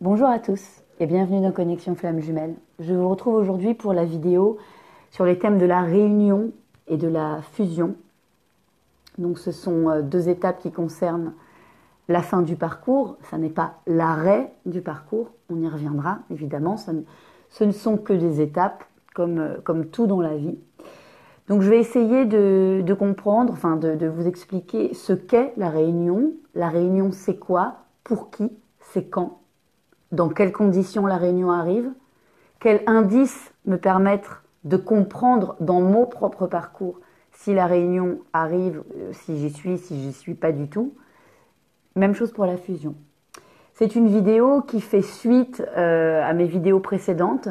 Bonjour à tous et bienvenue dans Connexion Flamme Jumelle. Je vous retrouve aujourd'hui pour la vidéo sur les thèmes de la réunion et de la fusion. Donc ce sont deux étapes qui concernent la fin du parcours. Ça n'est pas l'arrêt du parcours, on y reviendra évidemment. Ce ne sont que des étapes comme tout dans la vie. Donc je vais essayer de comprendre, de vous expliquer ce qu'est la réunion. La réunion c'est quoi? Pour qui? C'est quand? Dans quelles conditions la réunion arrive? Quels indices me permettent de comprendre dans mon propre parcours si la réunion arrive, si j'y suis pas du tout? Même chose pour la fusion. C'est une vidéo qui fait suite à mes vidéos précédentes,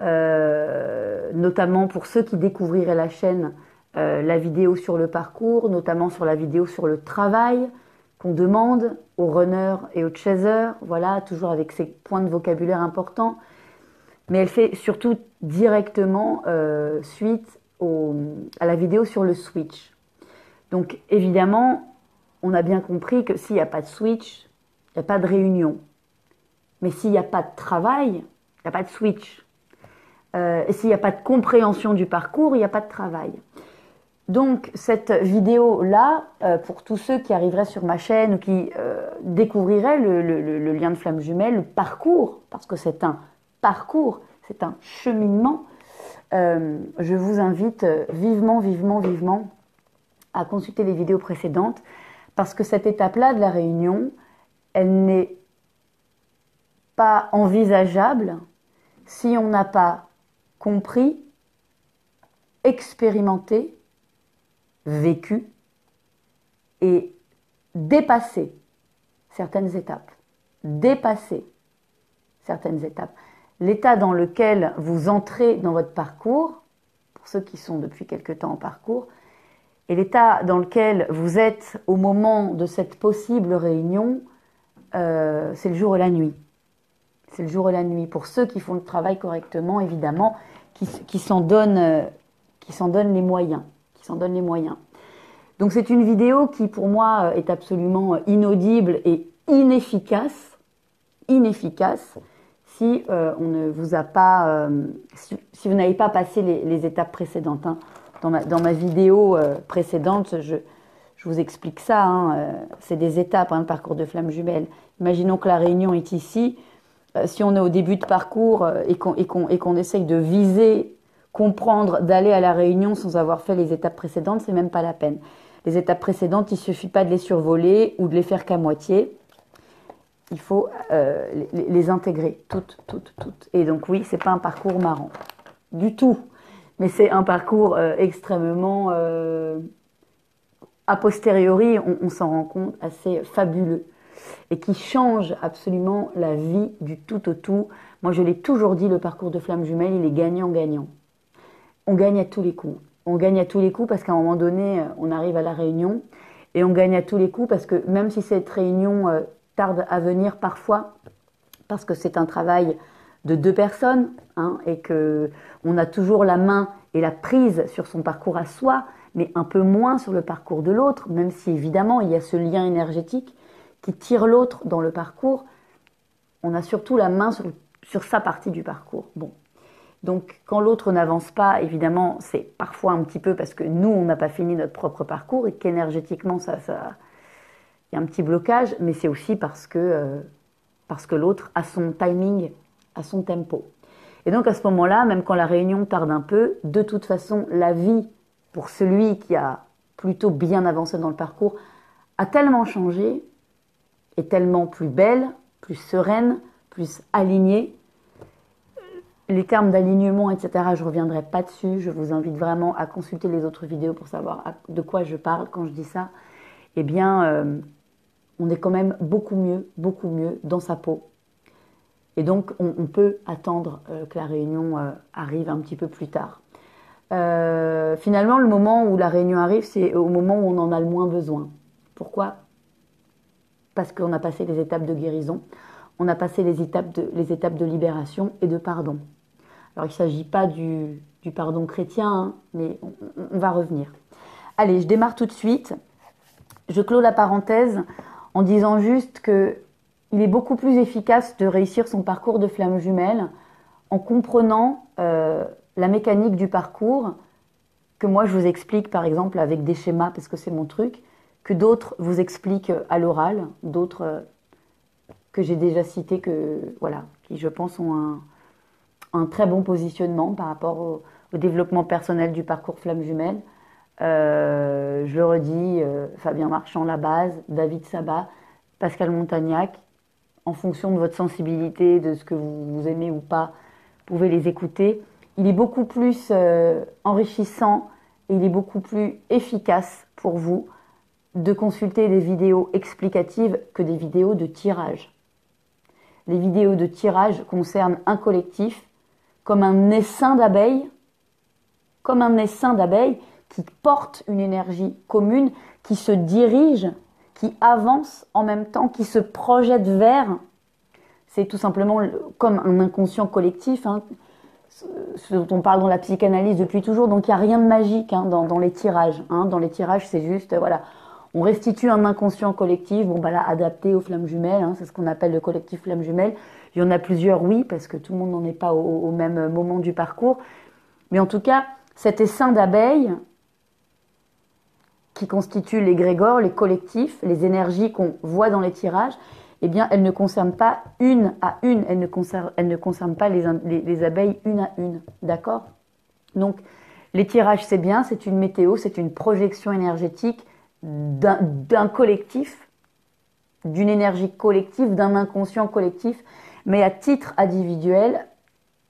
notamment pour ceux qui découvriraient la chaîne, la vidéo sur le parcours, notamment sur la vidéo sur le travail qu'on demande aux runners et aux chasers, voilà, toujours avec ces points de vocabulaire importants. Mais elle fait surtout directement suite à la vidéo sur le switch. Donc évidemment, on a bien compris que s'il n'y a pas de switch, il n'y a pas de réunion. Mais s'il n'y a pas de travail, il n'y a pas de switch. Et s'il n'y a pas de compréhension du parcours, il n'y a pas de travail. Donc cette vidéo-là, pour tous ceux qui arriveraient sur ma chaîne ou qui découvriraient le lien de flamme jumelle, le parcours, parce que c'est un parcours, c'est un cheminement, je vous invite vivement, vivement, vivement à consulter les vidéos précédentes, parce que cette étape-là de la réunion, elle n'est pas envisageable si on n'a pas compris, expérimenté, vécu et dépassé certaines étapes. Dépasser certaines étapes. L'état dans lequel vous entrez dans votre parcours, pour ceux qui sont depuis quelque temps en parcours, et l'état dans lequel vous êtes au moment de cette possible réunion, c'est le jour et la nuit. C'est le jour et la nuit. Pour ceux qui font le travail correctement, évidemment, qui s'en donnent les moyens. Donc c'est une vidéo qui pour moi est absolument inaudible et inefficace si on ne vous a pas, si vous n'avez pas passé les étapes précédentes. Hein. Dans ma vidéo précédente, je vous explique ça. Hein, c'est des étapes, hein, le parcours de flamme jumelle. Imaginons que la réunion est ici. Si on est au début de parcours et qu'on essaye de viser, comprendre, d'aller à la réunion sans avoir fait les étapes précédentes, c'est même pas la peine. Les étapes précédentes, il suffit pas de les survoler ou de les faire qu'à moitié. Il faut les intégrer, toutes. Et donc oui, c'est pas un parcours marrant du tout, mais c'est un parcours extrêmement a posteriori, on s'en rend compte, assez fabuleux et qui change absolument la vie du tout au tout. Moi, je l'ai toujours dit, le parcours de flamme jumelle, il est gagnant-gagnant. On gagne à tous les coups. On gagne à tous les coups parce qu'à un moment donné, on arrive à la réunion et on gagne à tous les coups parce que même si cette réunion tarde à venir parfois, parce que c'est un travail de deux personnes hein, et qu'on a toujours la main et la prise sur son parcours à soi, mais un peu moins sur le parcours de l'autre, même si évidemment il y a ce lien énergétique qui tire l'autre dans le parcours, on a surtout la main sur sa partie du parcours. Bon. Donc, quand l'autre n'avance pas, évidemment, c'est parfois un petit peu parce que nous, on n'a pas fini notre propre parcours et qu'énergétiquement, il y a un petit blocage, mais c'est aussi parce que l'autre a son timing, a son tempo. Et donc, à ce moment-là, même quand la réunion tarde un peu, de toute façon, la vie, pour celui qui a plutôt bien avancé dans le parcours, a tellement changé, est tellement plus belle, plus sereine, plus alignée. Les termes d'alignement, etc., je ne reviendrai pas dessus. Je vous invite vraiment à consulter les autres vidéos pour savoir de quoi je parle quand je dis ça. Eh bien, on est quand même beaucoup mieux dans sa peau. Et donc, on peut attendre que la réunion arrive un petit peu plus tard. Finalement, le moment où la réunion arrive, c'est au moment où on en a le moins besoin. Pourquoi ? Parce qu'on a passé les étapes de guérison, on a passé les étapes de libération et de pardon. Alors, il ne s'agit pas du pardon chrétien, hein, mais on va revenir. Allez, je démarre tout de suite. Je clôt la parenthèse en disant juste que il est beaucoup plus efficace de réussir son parcours de flamme jumelle en comprenant la mécanique du parcours, que moi je vous explique par exemple avec des schémas parce que c'est mon truc, que d'autres vous expliquent à l'oral, d'autres que j'ai déjà cités, voilà, qui je pense ont un très bon positionnement par rapport au développement personnel du parcours flamme jumelle. Je le redis, Fabien Marchand, la base, David Sabat, Pascal Montagnac, en fonction de votre sensibilité, de ce que vous aimez ou pas, vous pouvez les écouter. Il est beaucoup plus enrichissant et il est beaucoup plus efficace pour vous de consulter des vidéos explicatives que des vidéos de tirage. Les vidéos de tirage concernent un collectif comme un essaim d'abeilles, qui porte une énergie commune, qui se dirige, qui avance en même temps, qui se projette vers. C'est tout simplement comme un inconscient collectif, hein, ce dont on parle dans la psychanalyse depuis toujours. Donc il n'y a rien de magique dans les tirages. Dans les tirages, c'est juste, voilà, on restitue un inconscient collectif, bon, bah là, adapté aux flammes jumelles, c'est ce qu'on appelle le collectif flammes jumelles. Il y en a plusieurs, oui, parce que tout le monde n'en est pas au même moment du parcours. Mais en tout cas, cet essaim d'abeilles qui constitue l'égrégore, les collectifs, les énergies qu'on voit dans les tirages, eh bien, elles ne concernent pas une à une, elles ne concernent pas les abeilles une à une, d'accord? Donc, les tirages, c'est bien, c'est une météo, c'est une projection énergétique d'un collectif, d'une énergie collective, d'un inconscient collectif, mais à titre individuel,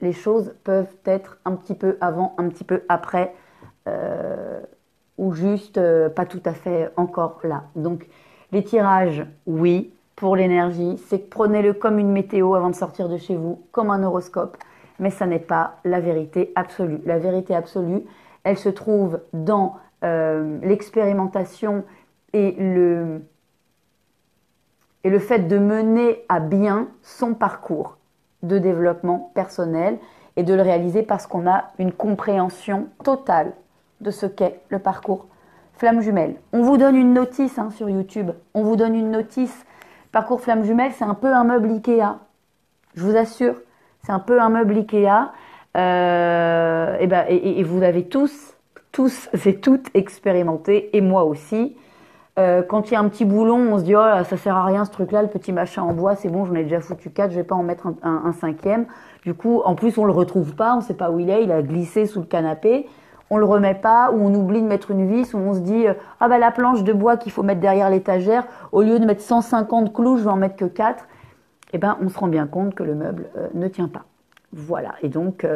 les choses peuvent être un petit peu avant, un petit peu après, ou juste pas tout à fait encore là. Donc, les tirages, oui, pour l'énergie, c'est que prenez-le comme une météo avant de sortir de chez vous, comme un horoscope, mais ça n'est pas la vérité absolue. La vérité absolue, elle se trouve dans l'expérimentation et le fait de mener à bien son parcours de développement personnel et de le réaliser parce qu'on a une compréhension totale de ce qu'est le parcours flamme jumelle. On vous donne une notice sur YouTube, on vous donne une notice. Parcours flamme jumelle, c'est un peu un meuble Ikea, je vous assure, c'est un peu un meuble Ikea, et vous l'avez tous et toutes expérimenté, et moi aussi. Quand il y a un petit boulon, on se dit oh ça sert à rien ce truc-là, le petit machin en bois, c'est bon, j'en ai déjà foutu 4, je vais pas en mettre un cinquième. Du coup, en plus on le retrouve pas, on sait pas où il a glissé sous le canapé, on le remet pas, ou on oublie de mettre une vis, ou on se dit ah bah la planche de bois qu'il faut mettre derrière l'étagère, au lieu de mettre 150 clous, je vais en mettre que 4. Et ben on se rend bien compte que le meuble ne tient pas. Voilà, et donc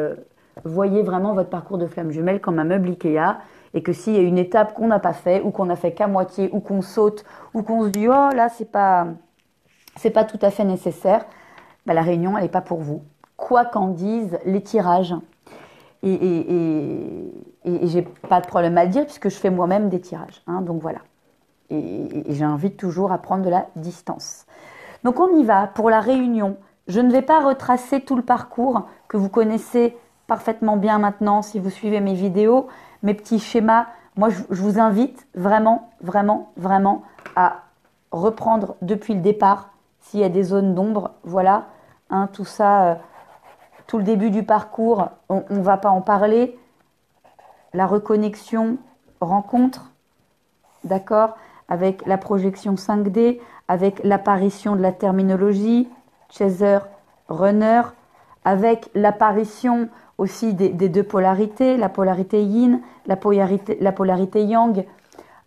voyez vraiment votre parcours de flamme jumelle comme un meuble Ikea. Et que s'il y a une étape qu'on n'a pas fait, ou qu'on n'a fait qu'à moitié, ou qu'on saute, ou qu'on se dit oh là c'est pas tout à fait nécessaire, bah, la réunion elle n'est pas pour vous. Quoi qu'en disent les tirages. Et j'ai pas de problème à le dire puisque je fais moi-même des tirages. Donc voilà. Et j'invite toujours à prendre de la distance. Donc on y va pour la réunion. Je ne vais pas retracer tout le parcours que vous connaissez parfaitement bien maintenant si vous suivez mes vidéos. Mes petits schémas, moi je vous invite vraiment, vraiment, vraiment à reprendre depuis le départ s'il y a des zones d'ombre, voilà, tout ça, tout le début du parcours, on ne va pas en parler, la reconnexion, rencontre, d'accord, avec la projection 5D, avec l'apparition de la terminologie, chaser, runner, avec l'apparition aussi des deux polarités, la polarité yin, la polarité yang,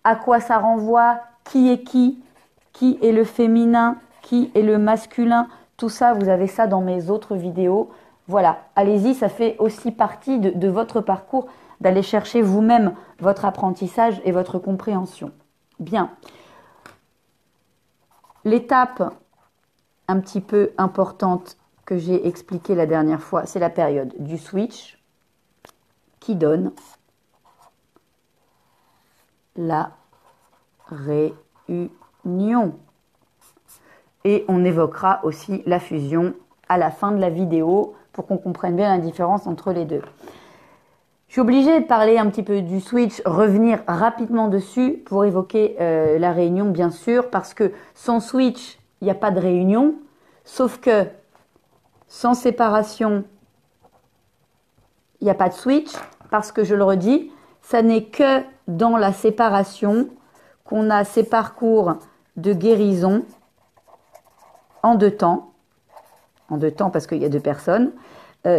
à quoi ça renvoie, qui est le féminin, qui est le masculin, tout ça, vous avez ça dans mes autres vidéos. Voilà, allez-y, ça fait aussi partie de votre parcours, d'aller chercher vous-même votre apprentissage et votre compréhension. Bien. L'étape un petit peu importante que j'ai expliqué la dernière fois, c'est la période du switch qui donne la réunion. Et on évoquera aussi la fusion à la fin de la vidéo pour qu'on comprenne bien la différence entre les deux. Je suis obligée de parler un petit peu du switch, revenir rapidement dessus pour évoquer la réunion bien sûr, parce que sans switch, il n'y a pas de réunion. Sauf que sans séparation, il n'y a pas de switch, parce que je le redis, ça n'est que dans la séparation qu'on a ces parcours de guérison en deux temps parce qu'il y a deux personnes,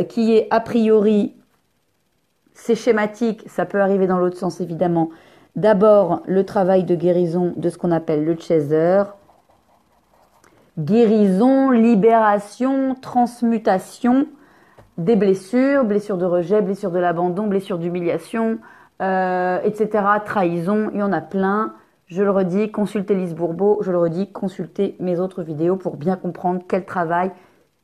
qui est a priori, c'est schématique, ça peut arriver dans l'autre sens évidemment, d'abord le travail de guérison de ce qu'on appelle le chaser, guérison, libération, transmutation des blessures, blessures de rejet, blessures de l'abandon, blessures d'humiliation, etc., trahison, il y en a plein. Je le redis, consultez Lise Bourbeau, je le redis, consultez mes autres vidéos pour bien comprendre quel travail,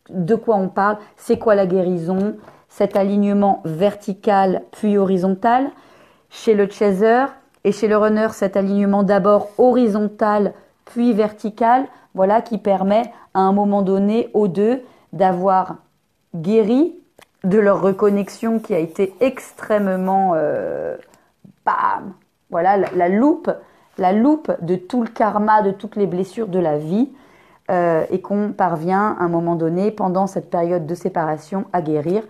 de quoi on parle, c'est quoi la guérison, cet alignement vertical puis horizontal. Chez le chaser et chez le runner, cet alignement d'abord horizontal puis vertical, voilà, qui permet à un moment donné aux deux d'avoir guéri de leur reconnexion qui a été extrêmement bam, voilà, la loupe de tout le karma, de toutes les blessures de la vie, et qu'on parvient à un moment donné, pendant cette période de séparation, à guérir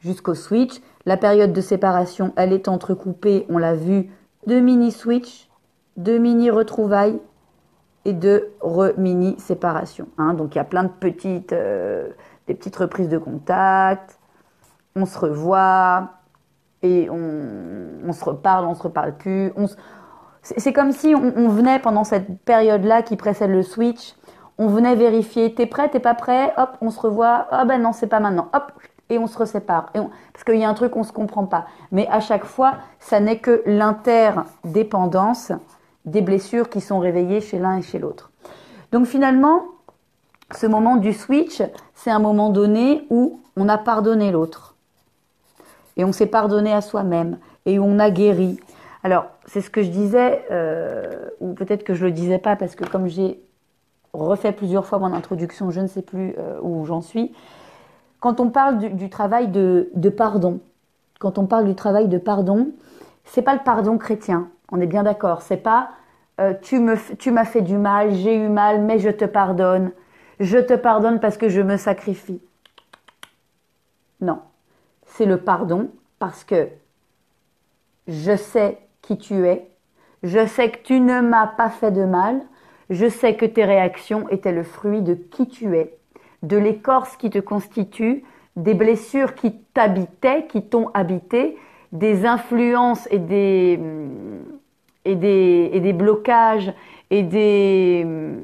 jusqu'au switch. La période de séparation, elle est entrecoupée, on l'a vu, de mini-switch, de mini-retrouvailles et de mini-séparation. Hein. Donc il y a plein de des petites reprises de contact, on se revoit, et on se reparle, on se reparle plus. C'est comme si on venait pendant cette période-là qui précède le switch, on venait vérifier, t'es prêt, t'es pas prêt, hop, on se revoit, ah ben non, c'est pas maintenant, hop, et on se resépare. Parce qu'il y a un truc, on se comprend pas. Mais à chaque fois, ça n'est que l'interdépendance des blessures qui sont réveillées chez l'un et chez l'autre. Donc finalement, ce moment du switch, c'est un moment donné où on a pardonné l'autre. Et on s'est pardonné à soi-même. Et où on a guéri. Alors, c'est ce que je disais, ou peut-être que je le disais pas, parce que comme j'ai refait plusieurs fois mon introduction, je ne sais plus où j'en suis. Quand on parle du travail de pardon, quand on parle du travail de pardon, c'est pas le pardon chrétien, on est bien d'accord. C'est pas tu m'as fait du mal, j'ai eu mal, mais je te pardonne. Je te pardonne parce que je me sacrifie. Non, c'est le pardon parce que je sais qui tu es, je sais que tu ne m'as pas fait de mal, je sais que tes réactions étaient le fruit de qui tu es, de l'écorce qui te constitue, des blessures qui t'habitaient, qui t'ont habité, des influences et des blocages et des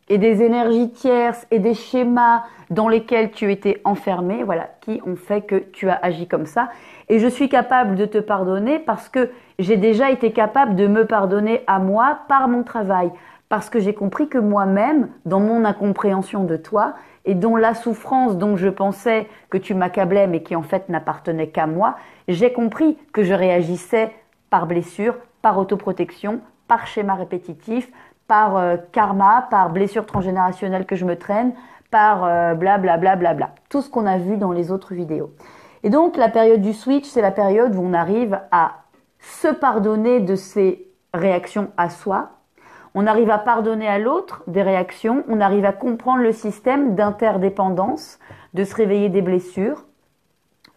énergies tierces et des schémas dans lesquels tu étais enfermé, voilà, qui ont fait que tu as agi comme ça. Et je suis capable de te pardonner parce que j'ai déjà été capable de me pardonner à moi par mon travail. Parce que j'ai compris que moi-même, dans mon incompréhension de toi, et dont la souffrance dont je pensais que tu m'accablais, mais qui en fait n'appartenait qu'à moi, j'ai compris que je réagissais par blessure, par autoprotection, par schéma répétitif, par karma, par blessure transgénérationnelle que je me traîne, par blablabla, bla. Tout ce qu'on a vu dans les autres vidéos. Et donc, la période du switch, c'est la période où on arrive à se pardonner de ses réactions à soi. On arrive à pardonner à l'autre des réactions. On arrive à comprendre le système d'interdépendance, de se réveiller des blessures.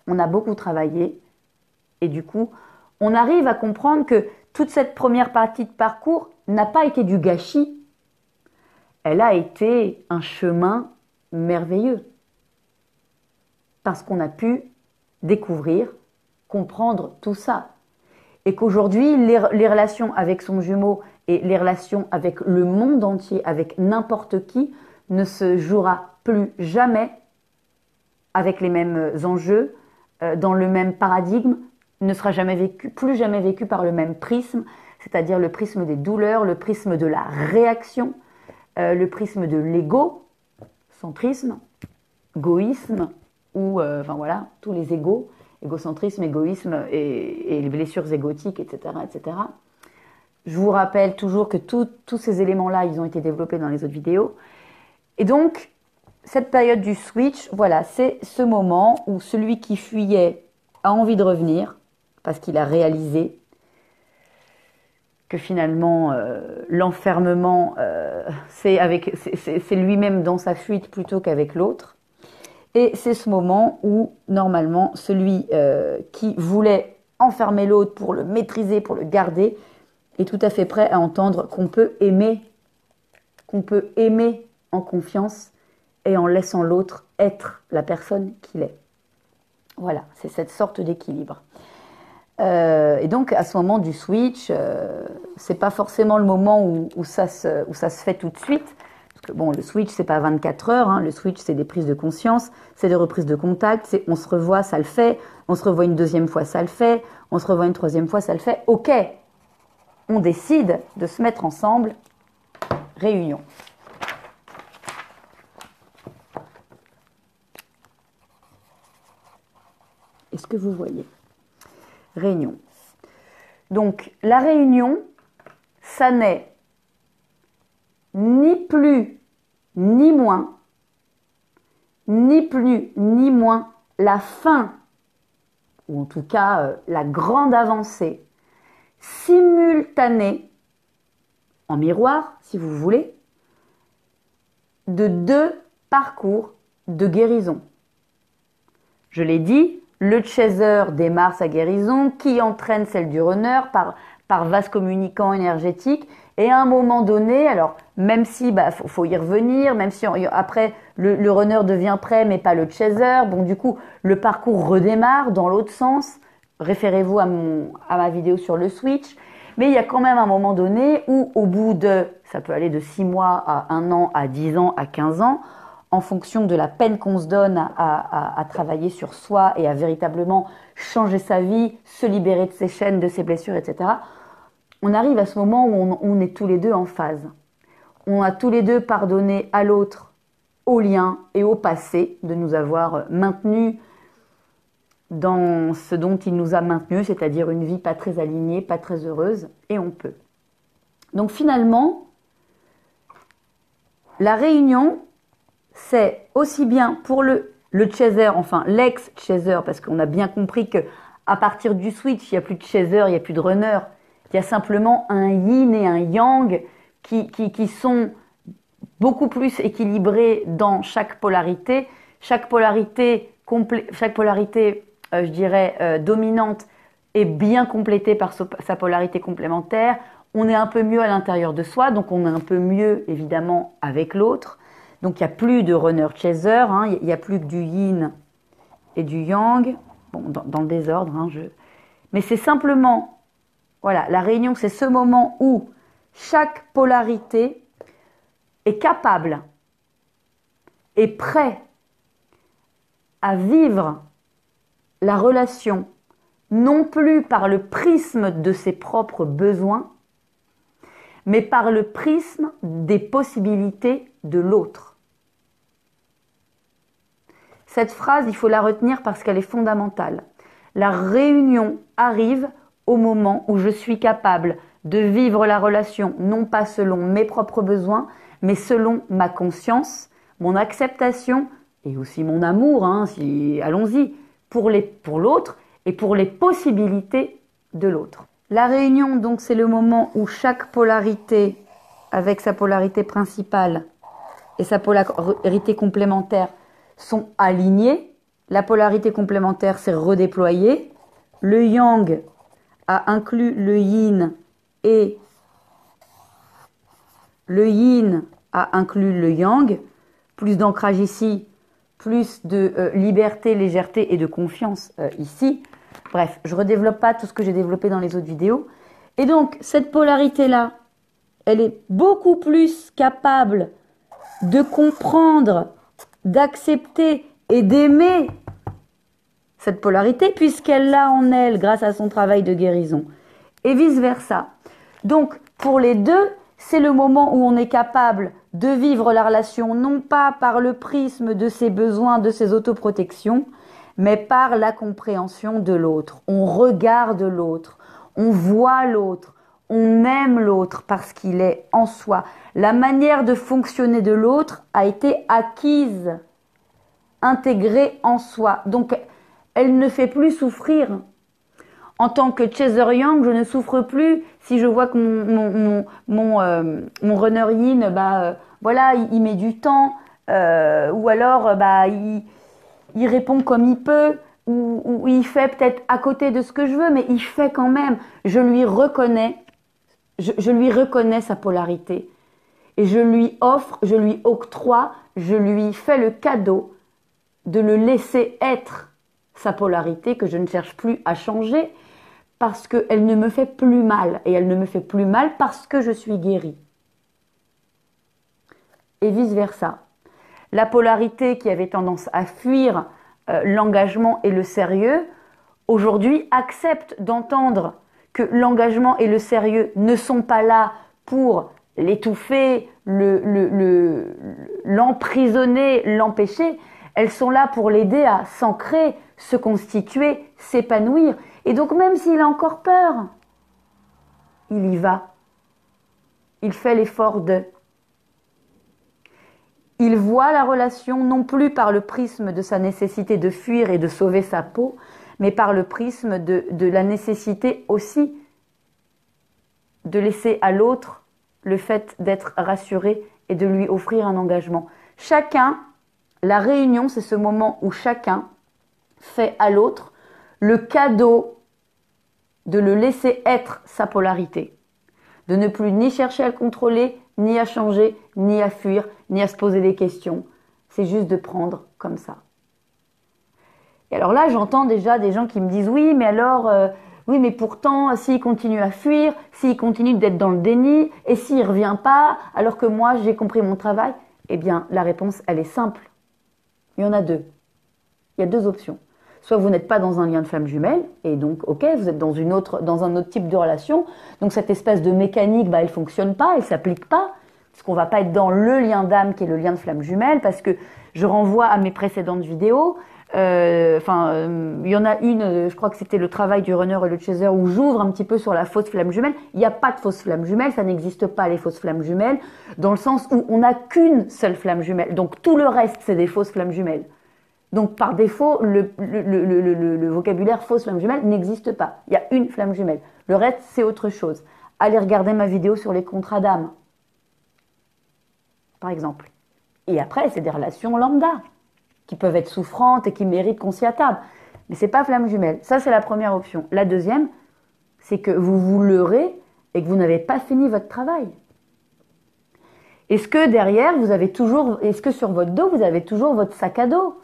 On a beaucoup travaillé. Et du coup, on arrive à comprendre que toute cette première partie de parcours n'a pas été du gâchis. Elle a été un chemin merveilleux. Parce qu'on a pu découvrir, comprendre tout ça. Et qu'aujourd'hui, les relations avec son jumeau et les relations avec le monde entier, avec n'importe qui, ne se jouera plus jamais avec les mêmes enjeux, dans le même paradigme, ne sera jamais vécu, plus jamais vécu par le même prisme, c'est-à-dire le prisme des douleurs, le prisme de la réaction, le prisme de l'égocentrisme, égoïsme, ou enfin voilà, tous les égos, égocentrisme, égoïsme et les blessures égotiques, etc., etc. Je vous rappelle toujours que tous ces éléments-là, ils ont été développés dans les autres vidéos. Et donc, cette période du switch, voilà, c'est ce moment où celui qui fuyait a envie de revenir, parce qu'il a réalisé que finalement l'enfermement, c'est lui-même dans sa fuite plutôt qu'avec l'autre. Et c'est ce moment où, normalement, celui qui voulait enfermer l'autre pour le maîtriser, pour le garder, est tout à fait prêt à entendre qu'on peut aimer en confiance et en laissant l'autre être la personne qu'il est. Voilà, c'est cette sorte d'équilibre. Et donc, à ce moment du switch, c'est pas forcément le moment où ça se fait tout de suite. Parce que bon, le switch, c'est pas 24 heures. Hein, le switch, c'est des prises de conscience, c'est des reprises de contact. C'est on se revoit, ça le fait. On se revoit une deuxième fois, ça le fait. On se revoit une troisième fois, ça le fait. Ok, on décide de se mettre ensemble. Réunion. Est-ce que vous voyez? Réunion. Donc, la réunion, ça n'est ni plus ni moins, la fin, ou en tout cas la grande avancée simultanée, en miroir, si vous voulez, de 2 parcours de guérison. Je l'ai dit, le chaser démarre sa guérison qui entraîne celle du runner par vase communicant énergétique. Et à un moment donné, alors même si faut y revenir, même si après le runner devient prêt mais pas le chaser, bon du coup le parcours redémarre dans l'autre sens. Référez-vous à ma vidéo sur le switch. Mais il y a quand même un moment donné où au bout ça peut aller de 6 mois à 1 an, à 10 ans, à 15 ans, en fonction de la peine qu'on se donne à travailler sur soi et à véritablement changer sa vie, se libérer de ses chaînes, de ses blessures, etc. On arrive à ce moment où on est tous les deux en phase. On a tous les deux pardonné à l'autre, au lien et au passé, de nous avoir maintenus dans ce dont il nous a maintenus, c'est-à-dire une vie pas très alignée, pas très heureuse, et on peut. Donc finalement, la réunion, c'est aussi bien pour le chaser, enfin l'ex-chaser, parce qu'on a bien compris que à partir du switch, il n'y a plus de chaser, il n'y a plus de runner, il y a simplement un yin et un yang qui sont beaucoup plus équilibrés dans chaque polarité. Chaque polarité, je dirais, dominante est bien complétée par sa polarité complémentaire. On est un peu mieux à l'intérieur de soi, donc on est un peu mieux évidemment avec l'autre. Donc il n'y a plus de runner-chaser, hein, il n'y a plus que du yin et du yang, bon, dans le désordre. Hein, mais c'est simplement, voilà, la réunion, c'est ce moment où chaque polarité est capable et prêt à vivre la relation, non plus par le prisme de ses propres besoins, mais par le prisme des possibilités de l'autre. Cette phrase, il faut la retenir parce qu'elle est fondamentale. La réunion arrive au moment où je suis capable de vivre la relation, non pas selon mes propres besoins, mais selon ma conscience, mon acceptation et aussi mon amour, hein, allons-y, pour l'autre et pour les possibilités de l'autre. La réunion, donc, c'est le moment où chaque polarité, avec sa polarité principale et sa polarité complémentaire, sont alignées. La polarité complémentaire s'est redéployée. Le yang a inclus le yin et le yin a inclus le yang. Plus d'ancrage ici, plus de liberté, légèreté et de confiance ici. Bref, je ne redéveloppe pas tout ce que j'ai développé dans les autres vidéos. Et donc, cette polarité-là, elle est beaucoup plus capable de comprendre, d'accepter et d'aimer cette polarité, puisqu'elle l'a en elle grâce à son travail de guérison. Et vice-versa. Donc, pour les deux, c'est le moment où on est capable de vivre la relation, non pas par le prisme de ses besoins, de ses autoprotections, mais par la compréhension de l'autre. On regarde l'autre, on voit l'autre, on aime l'autre parce qu'il est en soi. La manière de fonctionner de l'autre a été acquise, intégrée en soi. Donc, elle ne fait plus souffrir. En tant que chaser yang, je ne souffre plus si je vois que mon runner yin, voilà, il met du temps, ou alors il répond comme il peut, ou il fait peut-être à côté de ce que je veux, mais il fait quand même. Je lui reconnais sa polarité. Et je lui offre, je lui octroie, je lui fais le cadeau de le laisser être sa polarité que je ne cherche plus à changer parce qu'elle ne me fait plus mal. Et elle ne me fait plus mal parce que je suis guérie. Et vice-versa. La polarité qui avait tendance à fuir l'engagement et le sérieux, aujourd'hui accepte d'entendre que l'engagement et le sérieux ne sont pas là pour l'étouffer, l'emprisonner, l'empêcher. Elles sont là pour l'aider à s'ancrer, se constituer, s'épanouir. Et donc même s'il a encore peur, il y va. Il fait l'effort de. Il voit la relation non plus par le prisme de sa nécessité de fuir et de sauver sa peau, mais par le prisme de la nécessité aussi de laisser à l'autre le fait d'être rassuré et de lui offrir un engagement. Chacun, la réunion, c'est ce moment où chacun fait à l'autre le cadeau de le laisser être sa polarité, de ne plus ni chercher à le contrôler, ni à changer, ni à fuir, ni à se poser des questions. C'est juste de prendre comme ça. Et alors là, j'entends déjà des gens qui me disent « Oui, mais alors, oui, mais pourtant, s'il continue à fuir, s'il continue d'être dans le déni, et s'il ne revient pas, alors que moi, j'ai compris mon travail ?» Eh bien, la réponse, elle est simple. Il y en a deux. Il y a deux options. Soit vous n'êtes pas dans un lien de flamme jumelle, et donc, ok, vous êtes dans un autre type de relation, donc cette espèce de mécanique, elle ne fonctionne pas, elle ne s'applique pas, parce qu'on ne va pas être dans le lien d'âme qui est le lien de flamme jumelle, parce que je renvoie à mes précédentes vidéos. Il y en a une, je crois que c'était le travail du runner et le chaser, où j'ouvre un petit peu sur la fausse flamme jumelle. Il n'y a pas de fausse flamme jumelle, ça n'existe pas les fausses flammes jumelles, dans le sens où on n'a qu'une seule flamme jumelle. Donc tout le reste, c'est des fausses flammes jumelles. Donc par défaut, le vocabulaire fausse flamme jumelle n'existe pas. Il y a une flamme jumelle. Le reste, c'est autre chose. Allez regarder ma vidéo sur les contrats d'âme, par exemple. Et après, c'est des relations lambda, qui peuvent être souffrantes et qui méritent qu'on s'y attarde. Mais c'est pas flamme jumelle. Ça, c'est la première option. La deuxième, c'est que vous vous leurrez et que vous n'avez pas fini votre travail. Est-ce que derrière, est-ce que sur votre dos, vous avez toujours votre sac à dos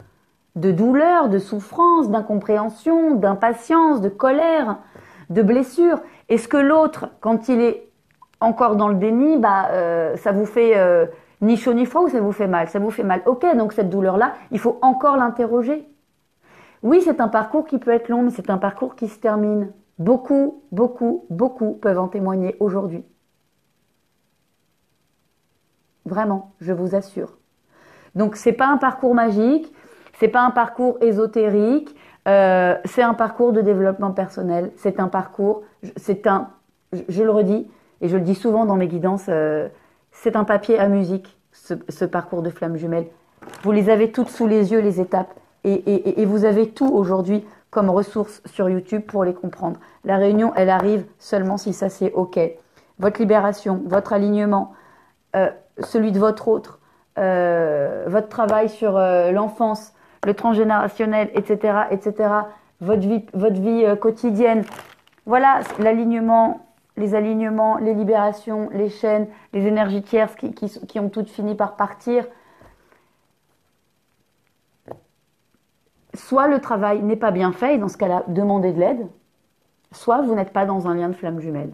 de douleur, de souffrance, d'incompréhension, d'impatience, de colère, de blessure? Est-ce que l'autre, quand il est encore dans le déni, ça vous fait ni chaud ni froid ou ça vous fait mal? Ça vous fait mal. Ok, donc cette douleur-là, il faut encore l'interroger. Oui, c'est un parcours qui peut être long, mais c'est un parcours qui se termine. Beaucoup, beaucoup, beaucoup peuvent en témoigner aujourd'hui. Vraiment, je vous assure. Donc, c'est pas un parcours magique, c'est pas un parcours ésotérique, c'est un parcours de développement personnel. C'est un parcours, je le redis, et je le dis souvent dans mes guidances, c'est un papier à musique, ce parcours de flamme jumelle. Vous les avez toutes sous les yeux, les étapes, et vous avez tout aujourd'hui comme ressources sur YouTube pour les comprendre. La réunion, elle arrive seulement si ça c'est OK. Votre libération, votre alignement, celui de votre autre, votre travail sur l'enfance, le transgénérationnel, etc., etc., votre vie quotidienne. Voilà, l'alignement, les alignements, les libérations, les chaînes, les énergies tierces qui ont toutes fini par partir. Soit le travail n'est pas bien fait, et dans ce cas-là, demandez de l'aide, soit vous n'êtes pas dans un lien de flamme jumelle.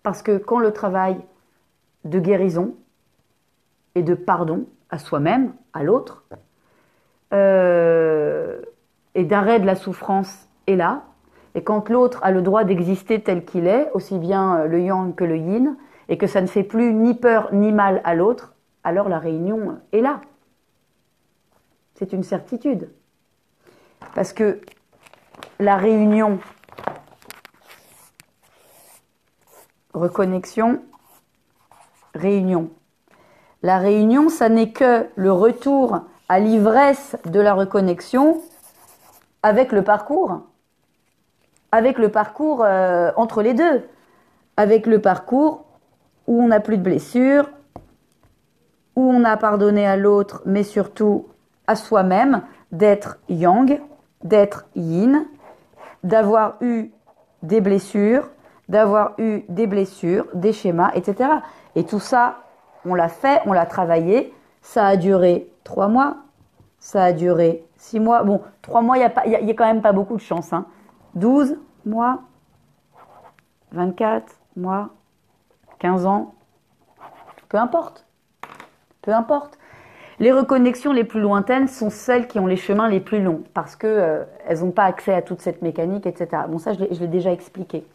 Parce que quand le travail de guérison et de pardon à soi-même, à l'autre, et d'arrêt de la souffrance est là, et quand l'autre a le droit d'exister tel qu'il est, aussi bien le yang que le yin, et que ça ne fait plus ni peur ni mal à l'autre, alors la réunion est là. C'est une certitude. Parce que la réunion, reconnexion, réunion. La réunion, ça n'est que le retour à l'ivresse de la reconnexion avec le parcours. avec le parcours entre les deux, avec le parcours où on n'a plus de blessures, où on a pardonné à l'autre, mais surtout à soi-même, d'être yang, d'être yin, d'avoir eu des blessures, des schémas, etc. Et tout ça, on l'a fait, on l'a travaillé. Ça a duré 3 mois, ça a duré 6 mois. Bon, 3 mois, il y a quand même pas beaucoup de chance. Hein. 12 mois, 24 mois, 15 ans, peu importe. Peu importe. Les reconnexions les plus lointaines sont celles qui ont les chemins les plus longs parce que elles n'ont pas accès à toute cette mécanique, etc. Bon, ça, je l'ai déjà expliqué.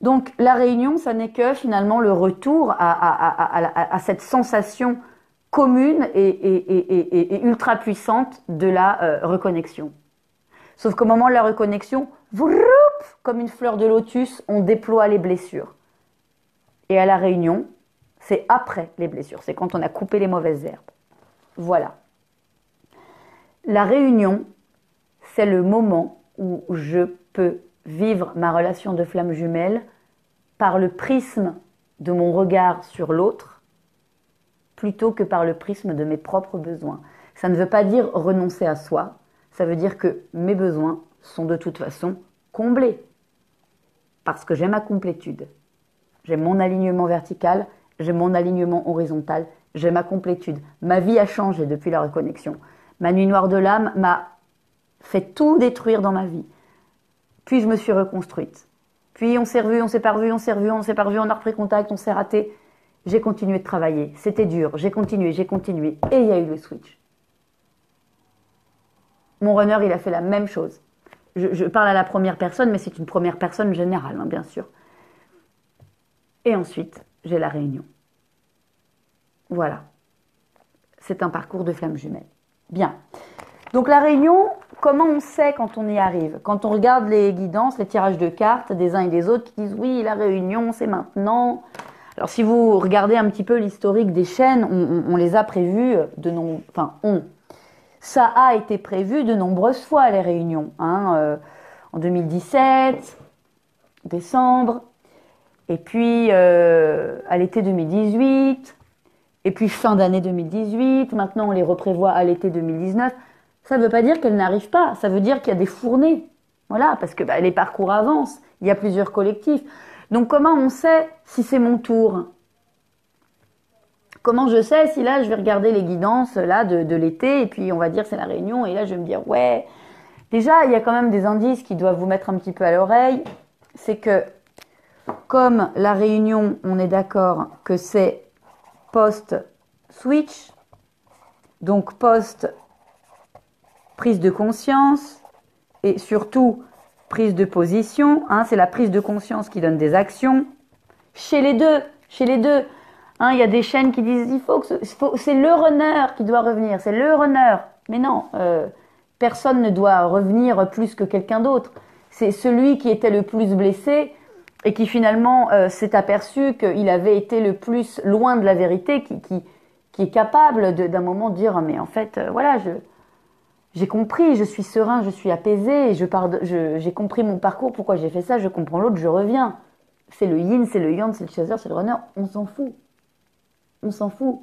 Donc, la réunion, ça n'est que finalement le retour à cette sensation commune et ultra puissante de la reconnexion. Sauf qu'au moment de la reconnexion, comme une fleur de lotus, on déploie les blessures. Et à la réunion, c'est après les blessures, c'est quand on a coupé les mauvaises herbes. Voilà. La réunion, c'est le moment où je peux vivre ma relation de flamme jumelle par le prisme de mon regard sur l'autre, plutôt que par le prisme de mes propres besoins. Ça ne veut pas dire renoncer à soi, ça veut dire que mes besoins sont de toute façon comblés, parce que j'ai ma complétude. J'ai mon alignement vertical, j'ai mon alignement horizontal, j'ai ma complétude. Ma vie a changé depuis la reconnexion. Ma nuit noire de l'âme m'a fait tout détruire dans ma vie. Puis je me suis reconstruite. Puis on s'est revu, on s'est pas revu, on s'est revu, on s'est pas revu, on a repris contact, on s'est raté. J'ai continué de travailler. C'était dur, j'ai continué. Et il y a eu le switch. Mon runner, il a fait la même chose. Je parle à la première personne, mais c'est une première personne générale, hein, bien sûr. Et ensuite, j'ai la réunion. Voilà. C'est un parcours de flamme jumelle. Bien. Donc la réunion, comment on sait quand on y arrive? Quand on regarde les guidances, les tirages de cartes des uns et des autres qui disent oui, la réunion, c'est maintenant. Alors si vous regardez un petit peu l'historique des chaînes, on les a prévues ça a été prévu de nombreuses fois, les réunions. Hein, en 2017, décembre, et puis à l'été 2018, et puis fin d'année 2018, maintenant on les reprévoit à l'été 2019. Ça ne veut pas dire qu'elles n'arrivent pas, ça veut dire qu'il y a des fournées. Voilà, parce que les parcours avancent, il y a plusieurs collectifs. Donc comment on sait si c'est mon tour? Comment je sais si là je vais regarder les guidances là de l'été et puis on va dire c'est la réunion et là je vais me dire ouais. Déjà il y a quand même des indices qui doivent vous mettre un petit peu à l'oreille. C'est que comme la réunion, on est d'accord que c'est post-switch, donc post-prise de conscience et surtout prise de position. Hein, c'est la prise de conscience qui donne des actions. Chez les deux. Hein, il y a des chaînes qui disent c'est le runner qui doit revenir, c'est le runner. Mais non, personne ne doit revenir plus que quelqu'un d'autre. C'est celui qui était le plus blessé et qui finalement s'est aperçu qu'il avait été le plus loin de la vérité, qui est capable d'un moment de dire mais en fait voilà, j'ai compris, je suis serein, je suis apaisé, j'ai compris mon parcours, pourquoi j'ai fait ça, je comprends l'autre, je reviens. C'est le yin, c'est le yang, c'est le chaser, c'est le runner, on s'en fout. On s'en fout.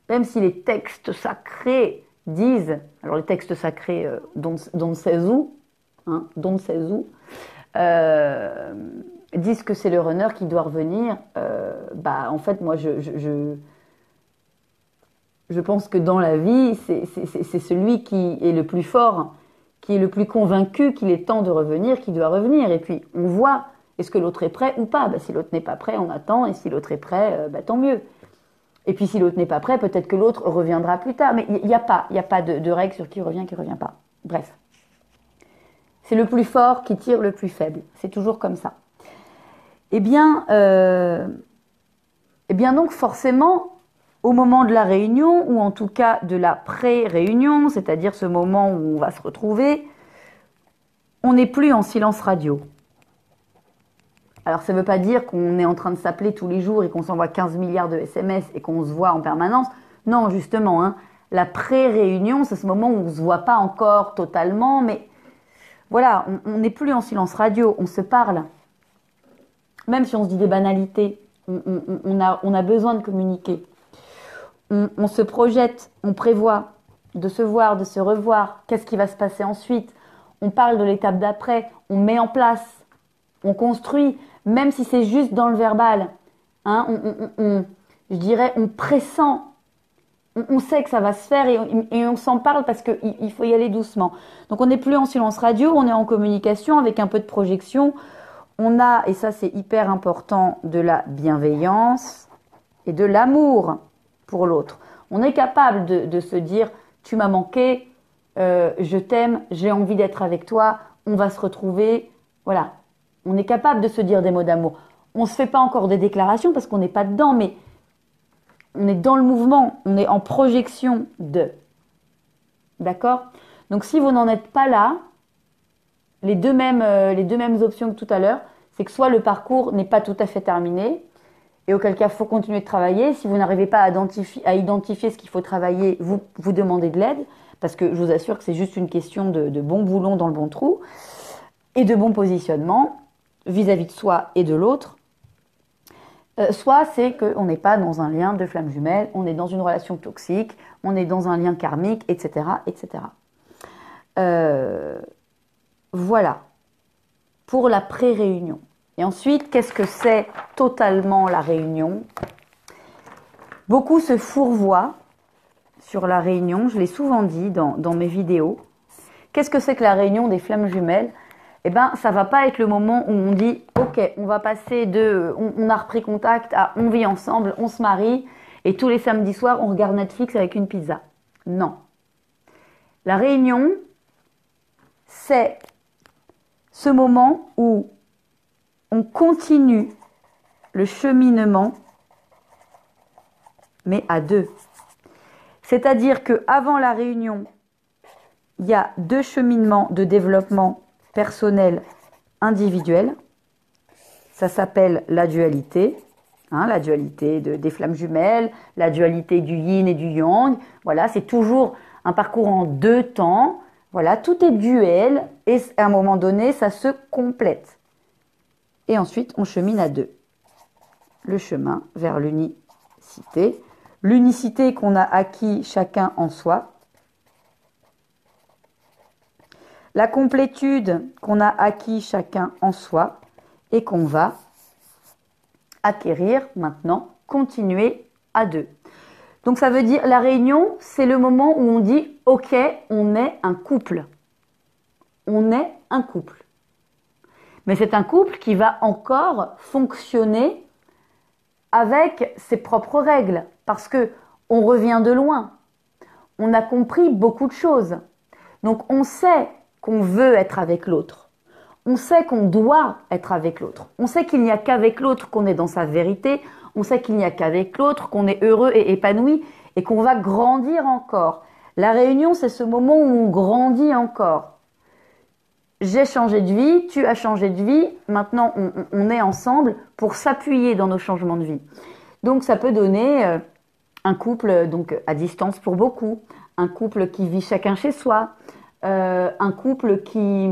Même si les textes sacrés disent, alors les textes sacrés Don Seizu, hein, disent que c'est le runner qui doit revenir, en fait moi je pense que dans la vie c'est celui qui est le plus fort, qui est le plus convaincu qu'il est temps de revenir, qui doit revenir. Et puis on voit, est-ce que l'autre est prêt ou pas? Si l'autre n'est pas prêt, on attend, et si l'autre est prêt, tant mieux. Et puis si l'autre n'est pas prêt, peut-être que l'autre reviendra plus tard. Mais il n'y a pas de règle sur qui revient pas. Bref. C'est le plus fort qui tire le plus faible. C'est toujours comme ça. Eh bien donc forcément, au moment de la réunion, ou en tout cas de la pré-réunion, c'est-à-dire ce moment où on va se retrouver, on n'est plus en silence radio. Alors ça ne veut pas dire qu'on est en train de s'appeler tous les jours et qu'on s'envoie 15 milliards de SMS et qu'on se voit en permanence. Non, justement, hein, la pré-réunion, c'est ce moment où on ne se voit pas encore totalement, mais voilà, on n'est plus en silence radio, on se parle. Même si on se dit des banalités, on a besoin de communiquer. On se projette, on prévoit de se voir, de se revoir. Qu'est-ce qui va se passer ensuite? On parle de l'étape d'après, on met en place, on construit, même si c'est juste dans le verbal. Hein, je dirais, on pressent. On sait que ça va se faire et on s'en parle parce qu'il faut y aller doucement. Donc on n'est plus en silence radio, on est en communication avec un peu de projection. On a, et ça c'est hyper important, de la bienveillance et de l'amour pour l'autre. On est capable de se dire, tu m'as manqué, je t'aime, j'ai envie d'être avec toi, on va se retrouver. Voilà, on est capable de se dire des mots d'amour. On ne se fait pas encore des déclarations parce qu'on n'est pas dedans, mais on est dans le mouvement, on est en projection de. D'accord? Donc si vous n'en êtes pas là, les deux mêmes options que tout à l'heure, c'est que soit le parcours n'est pas tout à fait terminé, et auquel cas il faut continuer de travailler. Si vous n'arrivez pas à identifier ce qu'il faut travailler, vous demandez de l'aide, parce que je vous assure que c'est juste une question de bon boulon dans le bon trou, et de bon positionnement vis-à-vis de soi et de l'autre. Soit c'est qu'on n'est pas dans un lien de flamme jumelle, on est dans une relation toxique, on est dans un lien karmique, etc. etc. Voilà, pour la pré-réunion. Et ensuite, qu'est-ce que c'est totalement la réunion? Beaucoup se fourvoient sur la réunion, je l'ai souvent dit dans mes vidéos. Qu'est-ce que c'est que la réunion des flammes jumelles? Eh bien, ça va pas être le moment où on dit « Ok, on va passer on a repris contact à on vit ensemble, on se marie et tous les samedis soirs, on regarde Netflix avec une pizza. » Non. La réunion, c'est ce moment où on continue le cheminement, mais à deux. C'est-à-dire qu'avant la réunion, il y a deux cheminements de développement personnel individuel. Ça s'appelle la dualité. La dualité des flammes jumelles, la dualité du yin et du yang. Voilà, c'est toujours un parcours en deux temps. Voilà, tout est duel et à un moment donné, ça se complète. Et ensuite, on chemine à deux. Le chemin vers l'unicité. L'unicité qu'on a acquis chacun en soi. La complétude qu'on a acquis chacun en soi et qu'on va acquérir maintenant, continuer à deux. Donc ça veut dire, la réunion, c'est le moment où on dit « Ok, on est un couple ». On est un couple. Mais c'est un couple qui va encore fonctionner avec ses propres règles, parce que on revient de loin. On a compris beaucoup de choses. Donc on sait qu'on veut être avec l'autre. On sait qu'on doit être avec l'autre. On sait qu'il n'y a qu'avec l'autre qu'on est dans sa vérité. On sait qu'il n'y a qu'avec l'autre qu'on est heureux et épanoui et qu'on va grandir encore. La réunion, c'est ce moment où on grandit encore. J'ai changé de vie, tu as changé de vie, maintenant on est ensemble pour s'appuyer dans nos changements de vie. Donc ça peut donner un couple donc à distance pour beaucoup, un couple qui vit chacun chez soi, un couple qui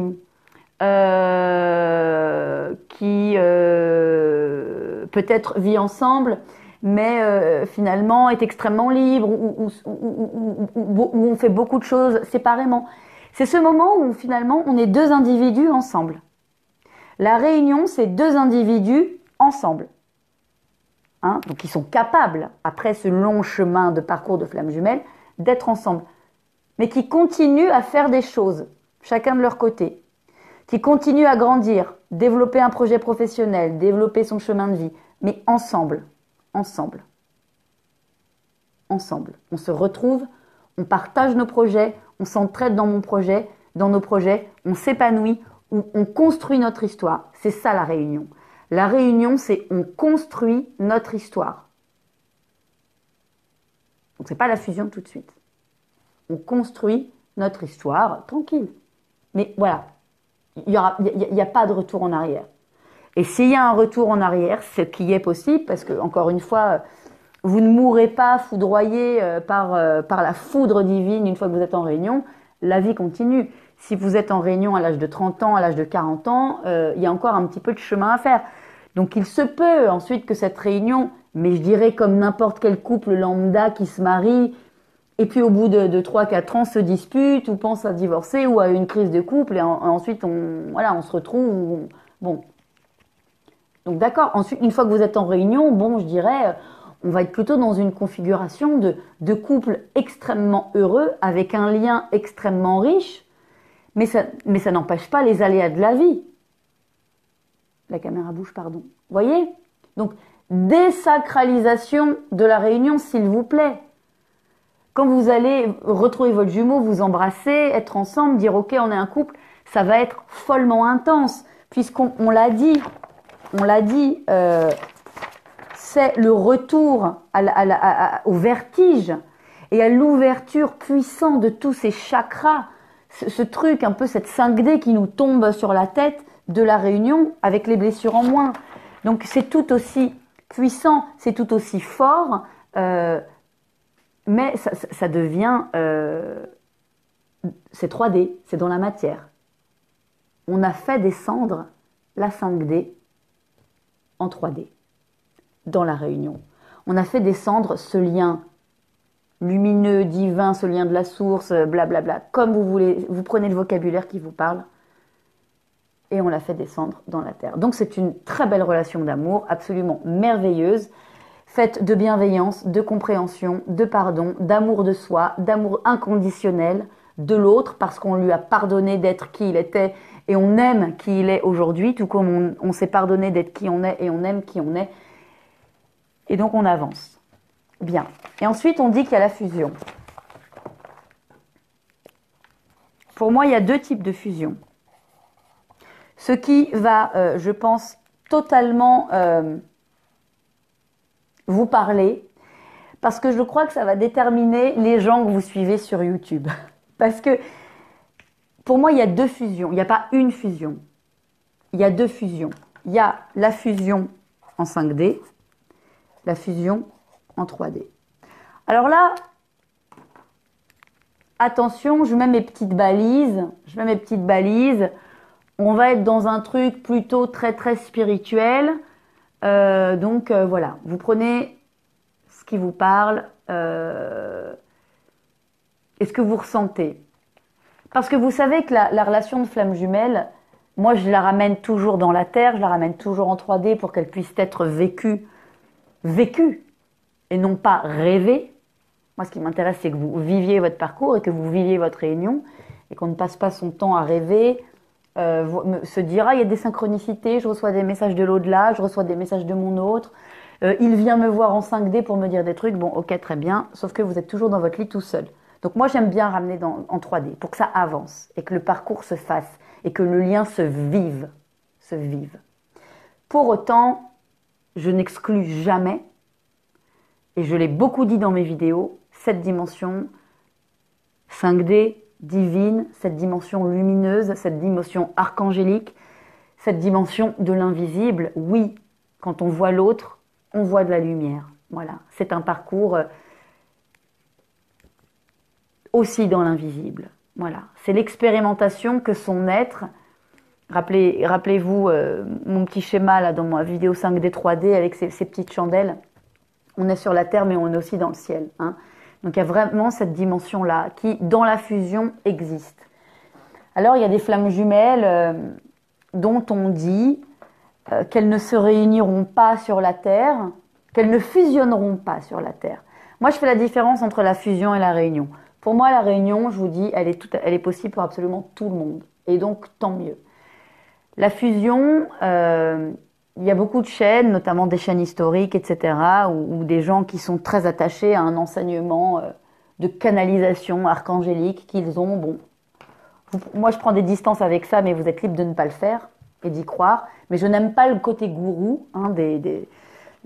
peut-être vit ensemble, mais finalement est extrêmement libre, où on fait beaucoup de choses séparément. C'est ce moment où finalement on est deux individus ensemble. La réunion, c'est deux individus ensemble. Donc ils sont capables, après ce long chemin de parcours de flammes jumelles, d'être ensemble. Mais qui continuent à faire des choses, chacun de leur côté. Qui continuent à grandir, développer un projet professionnel, développer son chemin de vie. Mais ensemble, ensemble. Ensemble. On se retrouve, on partage nos projets, on s'entraide dans nos projets, on s'épanouit, on construit notre histoire. C'est ça la réunion. La réunion, c'est on construit notre histoire. Donc c'est pas la fusion tout de suite. On construit notre histoire tranquille. Mais voilà, il n'y a pas de retour en arrière. Et s'il y a un retour en arrière, ce qui est possible, parce que encore une fois, vous ne mourrez pas foudroyé par la foudre divine une fois que vous êtes en réunion, la vie continue. Si vous êtes en réunion à l'âge de 30 ans, à l'âge de 40 ans, il y a encore un petit peu de chemin à faire. Donc il se peut ensuite que cette réunion, mais je dirais comme n'importe quel couple lambda qui se marie, et puis au bout de 3-4 ans se dispute ou pense à divorcer ou à une crise de couple, et ensuite on se retrouve. Bon. Donc d'accord, ensuite une fois que vous êtes en réunion, bon je dirais, on va être plutôt dans une configuration de couple extrêmement heureux, avec un lien extrêmement riche, mais ça n'empêche pas les aléas de la vie. La caméra bouge, pardon. Vous voyez? Donc, désacralisation de la réunion, s'il vous plaît. Quand vous allez retrouver votre jumeau, vous embrasser, être ensemble, dire ok, on est un couple, ça va être follement intense, puisqu'on l'a dit, c'est le retour au vertige et à l'ouverture puissante de tous ces chakras, ce truc, un peu cette 5D qui nous tombe sur la tête de la réunion avec les blessures en moins. Donc c'est tout aussi puissant, c'est tout aussi fort, mais ça devient... c'est 3D, c'est dans la matière. On a fait descendre la 5D en 3D, dans la réunion. On a fait descendre ce lien lumineux, divin, ce lien de la source, blablabla, comme vous voulez, vous prenez le vocabulaire qui vous parle, et on l'a fait descendre dans la terre. Donc c'est une très belle relation d'amour, absolument merveilleuse, faite de bienveillance, de compréhension, de pardon, d'amour de soi, d'amour inconditionnel de l'autre, parce qu'on lui a pardonné d'être qui il était, et on aime qui il est aujourd'hui, tout comme on s'est pardonné d'être qui on est, et on aime qui on est, et donc on avance. Bien. Et ensuite, on dit qu'il y a la fusion. Pour moi, il y a deux types de fusion. Ce qui va, je pense, totalement vous parler, parce que je crois que ça va déterminer les gens que vous suivez sur YouTube. Parce que, pour moi, il y a deux fusions. Il n'y a pas une fusion. Il y a deux fusions. Il y a la fusion en 5D, la fusion en 3D. Alors là, attention, je mets mes petites balises. On va être dans un truc plutôt très très spirituel. Donc voilà, vous prenez ce qui vous parle et ce que vous ressentez. Parce que vous savez que la relation de flamme jumelle, moi je la ramène toujours dans la terre, je la ramène toujours en 3D pour qu'elle puisse être vécue et non pas rêvée. Moi, ce qui m'intéresse, c'est que vous viviez votre parcours et que vous viviez votre réunion et qu'on ne passe pas son temps à rêver, se dire « Ah, il y a des synchronicités, je reçois des messages de l'au-delà, je reçois des messages de mon autre, il vient me voir en 5D pour me dire des trucs. » Bon, ok, très bien, sauf que vous êtes toujours dans votre lit tout seul. Donc moi, j'aime bien ramener en 3D pour que ça avance et que le parcours se fasse et que le lien se vive. Pour autant, je n'exclus jamais, et je l'ai beaucoup dit dans mes vidéos, cette dimension 5D divine, cette dimension lumineuse, cette dimension archangélique, cette dimension de l'invisible. Oui, quand on voit l'autre, on voit de la lumière. Voilà, c'est un parcours aussi dans l'invisible. Voilà, c'est l'expérimentation que son être. Rappelez-vous mon petit schéma là dans ma vidéo 5D 3D avec ces petites chandelles. On est sur la terre, mais on est aussi dans le ciel. Hein. Donc il y a vraiment cette dimension-là qui, dans la fusion, existe. Alors il y a des flammes jumelles dont on dit qu'elles ne se réuniront pas sur la terre, qu'elles ne fusionneront pas sur la terre. Moi, je fais la différence entre la fusion et la réunion. Pour moi, la réunion, je vous dis, elle est possible pour absolument tout le monde. Et donc, tant mieux. La fusion, il y a beaucoup de chaînes, notamment des chaînes historiques, etc., ou des gens qui sont très attachés à un enseignement de canalisation archangélique qu'ils ont. Bon, moi, je prends des distances avec ça, mais vous êtes libre de ne pas le faire et d'y croire. Mais je n'aime pas le côté gourou. Hein,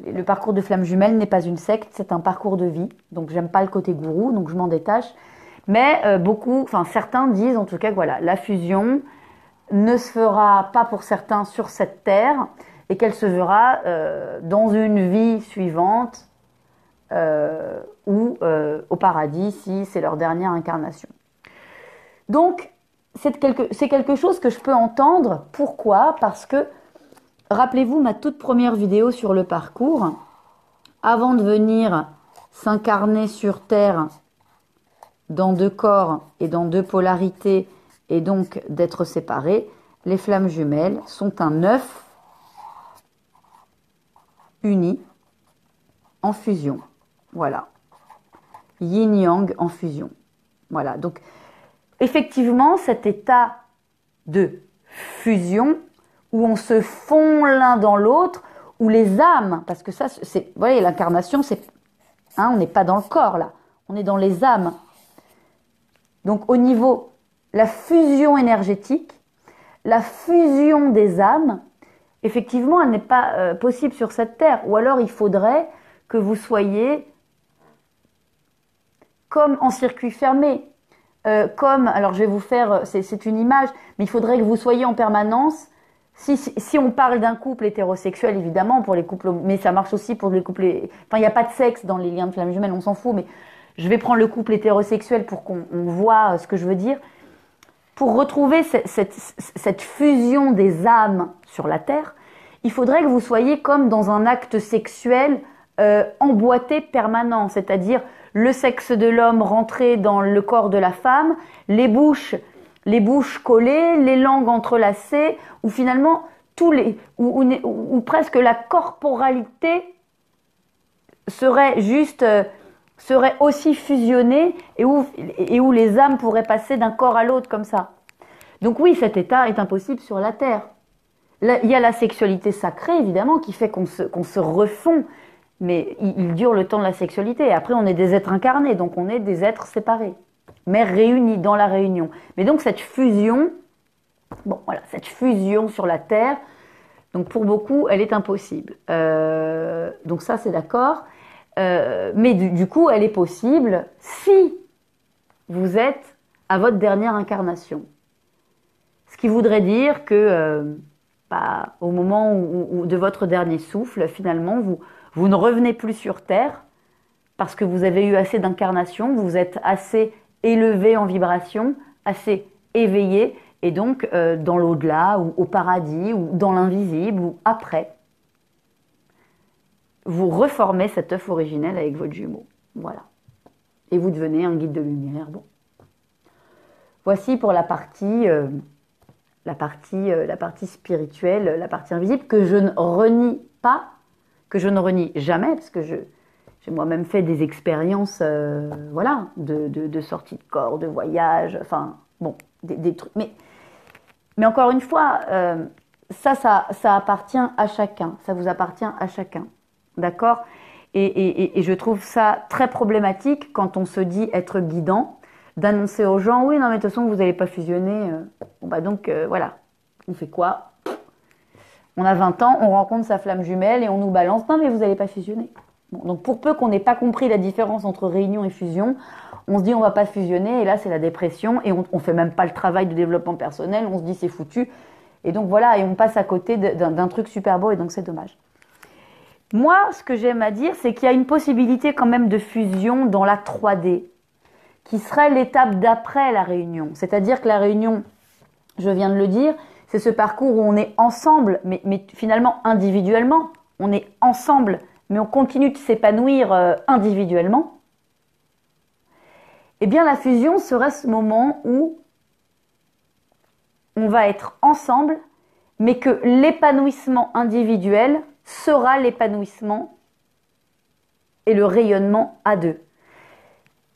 le parcours de flamme jumelle n'est pas une secte, c'est un parcours de vie. Donc, j'aime pas le côté gourou, donc je m'en détache. Mais certains disent en tout cas que voilà, la fusion ne se fera pas pour certains sur cette terre, et qu'elle se verra dans une vie suivante ou au paradis si c'est leur dernière incarnation. Donc, c'est quelque chose que je peux entendre. Pourquoi? Parce que, rappelez-vous ma toute première vidéo sur le parcours. Avant de venir s'incarner sur Terre dans deux corps et dans deux polarités, et donc d'être séparés, les flammes jumelles sont un œuf uni en fusion. Voilà. Yin-yang en fusion. Voilà. Donc, effectivement, cet état de fusion où on se fond l'un dans l'autre, où les âmes, parce que ça, c'est, vous voyez, l'incarnation, c'est, hein, on n'est pas dans le corps là, on est dans les âmes. Donc, au niveau, la fusion énergétique, la fusion des âmes, effectivement, elle n'est pas possible sur cette terre. Ou alors, il faudrait que vous soyez comme en circuit fermé. Comme, alors je vais vous faire, c'est une image, mais il faudrait que vous soyez en permanence. Si on parle d'un couple hétérosexuel, évidemment, pour les couples, mais ça marche aussi pour les couples. Enfin, il n'y a pas de sexe dans les liens de flammes jumelles, on s'en fout, mais je vais prendre le couple hétérosexuel pour qu'on voit ce que je veux dire. Pour retrouver cette fusion des âmes sur la Terre, il faudrait que vous soyez comme dans un acte sexuel emboîté permanent, c'est-à-dire le sexe de l'homme rentré dans le corps de la femme, les bouches collées, les langues entrelacées, où finalement où presque la corporalité serait juste serait aussi fusionnée et où les âmes pourraient passer d'un corps à l'autre comme ça. Donc oui, cet état est impossible sur la Terre. Là, il y a la sexualité sacrée, évidemment, qui fait qu'on se refond, mais il dure le temps de la sexualité. Et après, on est des êtres incarnés, donc on est des êtres séparés, mais réunis dans la réunion. Mais donc cette fusion, bon voilà, cette fusion sur la Terre, donc pour beaucoup, elle est impossible. Donc ça, c'est d'accord. Mais du coup, elle est possible si vous êtes à votre dernière incarnation. Ce qui voudrait dire que au moment de votre dernier souffle, finalement, vous ne revenez plus sur Terre parce que vous avez eu assez d'incarnations, vous êtes assez élevé en vibration, assez éveillé, et donc dans l'au-delà, ou au paradis, ou dans l'invisible, ou après, vous reformez cet œuf originel avec votre jumeau. Voilà. Et vous devenez un guide de lumière. Bon. Voici pour la partie spirituelle, la partie invisible, que je ne renie pas, que je ne renie jamais, parce que j'ai moi-même fait des expériences voilà, de sortie de corps, de voyage, enfin, bon, des trucs. Mais encore une fois, ça appartient à chacun, ça vous appartient à chacun. D'accord ? Et je trouve ça très problématique quand on se dit être guidant, d'annoncer aux gens, oui, non, mais de toute façon, vous n'allez pas fusionner. Bon, bah donc, voilà. On fait quoi? On a 20 ans, on rencontre sa flamme jumelle et on nous balance, non, mais vous n'allez pas fusionner. Bon, donc, pour peu qu'on n'ait pas compris la différence entre réunion et fusion, on se dit, on va pas fusionner, et là, c'est la dépression, et on fait même pas le travail de développement personnel, on se dit, c'est foutu. Et donc, voilà, et on passe à côté d'un truc super beau, et donc, c'est dommage. Moi, ce que j'aime à dire, c'est qu'il y a une possibilité quand même de fusion dans la 3D, qui serait l'étape d'après la réunion. C'est-à-dire que la réunion, je viens de le dire, c'est ce parcours où on est ensemble, mais finalement individuellement. On est ensemble, mais on continue de s'épanouir individuellement. Eh bien, la fusion serait ce moment où on va être ensemble, mais que l'épanouissement individuel sera l'épanouissement et le rayonnement à deux.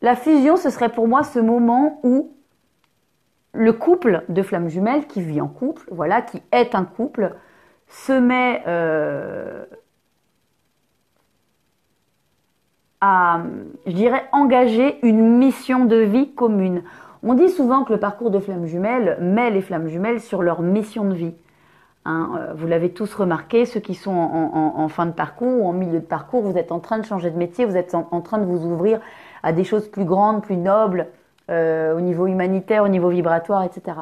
La fusion, ce serait pour moi ce moment où le couple de flammes jumelles qui vit en couple, voilà, qui est un couple, se met à, je dirais, engager une mission de vie commune. On dit souvent que le parcours de flammes jumelles met les flammes jumelles sur leur mission de vie. Hein, vous l'avez tous remarqué, ceux qui sont en fin de parcours ou en milieu de parcours, vous êtes en train de changer de métier, vous êtes en train de vous ouvrir à des choses plus grandes, plus nobles, au niveau humanitaire, au niveau vibratoire, etc.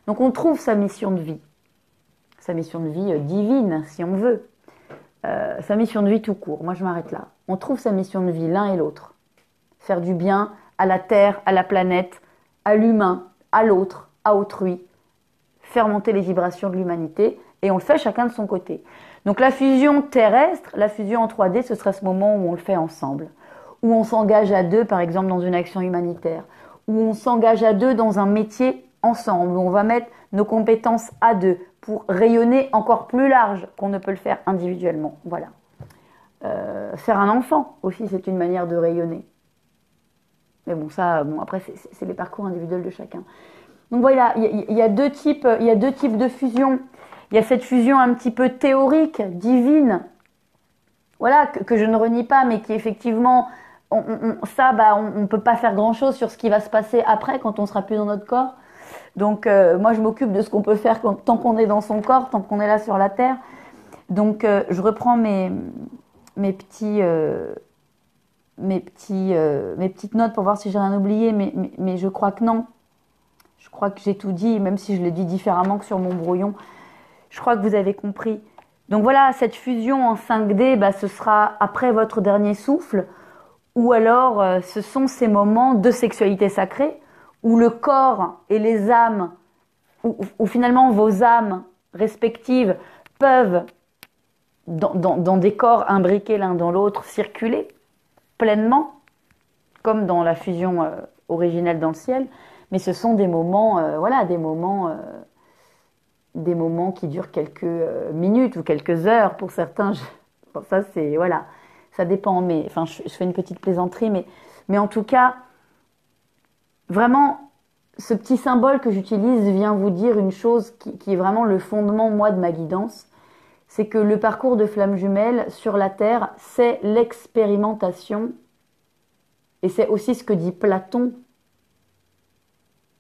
Donc on trouve sa mission de vie divine, si on veut, sa mission de vie tout court. Moi je m'arrête là. On trouve sa mission de vie l'un et l'autre. Faire du bien à la Terre, à la planète, à l'humain, à l'autre, à autrui, faire monter les vibrations de l'humanité, et on le fait chacun de son côté. Donc la fusion terrestre, la fusion en 3D, ce sera ce moment où on le fait ensemble, où on s'engage à deux, par exemple, dans une action humanitaire, où on s'engage à deux dans un métier ensemble, où on va mettre nos compétences à deux pour rayonner encore plus large qu'on ne peut le faire individuellement. Voilà. Faire un enfant aussi, c'est une manière de rayonner. Mais bon, ça, bon, après, c'est les parcours individuels de chacun. Donc voilà, il y a deux types de fusion. Il y a cette fusion un petit peu théorique, divine, voilà, que je ne renie pas, mais qui effectivement, on ne peut pas faire grand-chose sur ce qui va se passer après, quand on sera plus dans notre corps. Donc moi, je m'occupe de ce qu'on peut faire tant qu'on est dans son corps, tant qu'on est là sur la Terre. Donc je reprends mes petites notes pour voir si j'ai rien oublié, mais je crois que non. Je crois que j'ai tout dit, même si je l'ai dit différemment que sur mon brouillon. Je crois que vous avez compris. Donc voilà, cette fusion en 5D, bah, ce sera après votre dernier souffle, ou alors ce sont ces moments de sexualité sacrée, où le corps et les âmes, où finalement vos âmes respectives peuvent, dans des corps imbriqués l'un dans l'autre, circuler pleinement, comme dans la fusion originelle dans le ciel. Mais ce sont des moments, voilà, des moments qui durent quelques minutes ou quelques heures pour certains. Bon, ça, c'est, voilà, ça dépend. Mais, enfin, je fais une petite plaisanterie, mais en tout cas, vraiment, ce petit symbole que j'utilise vient vous dire une chose qui est vraiment le fondement, moi, de ma guidance. C'est que le parcours de flamme jumelle sur la Terre, c'est l'expérimentation. Et c'est aussi ce que dit Platon,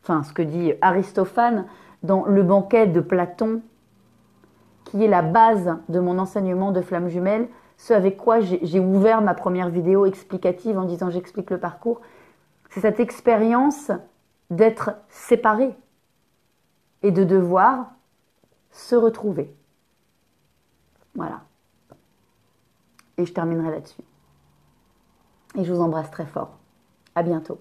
enfin, ce que dit Aristophane dans le banquet de Platon, qui est la base de mon enseignement de flamme jumelle, ce avec quoi j'ai ouvert ma première vidéo explicative en disant j'explique le parcours. C'est cette expérience d'être séparé et de devoir se retrouver. Voilà. Et je terminerai là-dessus. Et je vous embrasse très fort. À bientôt.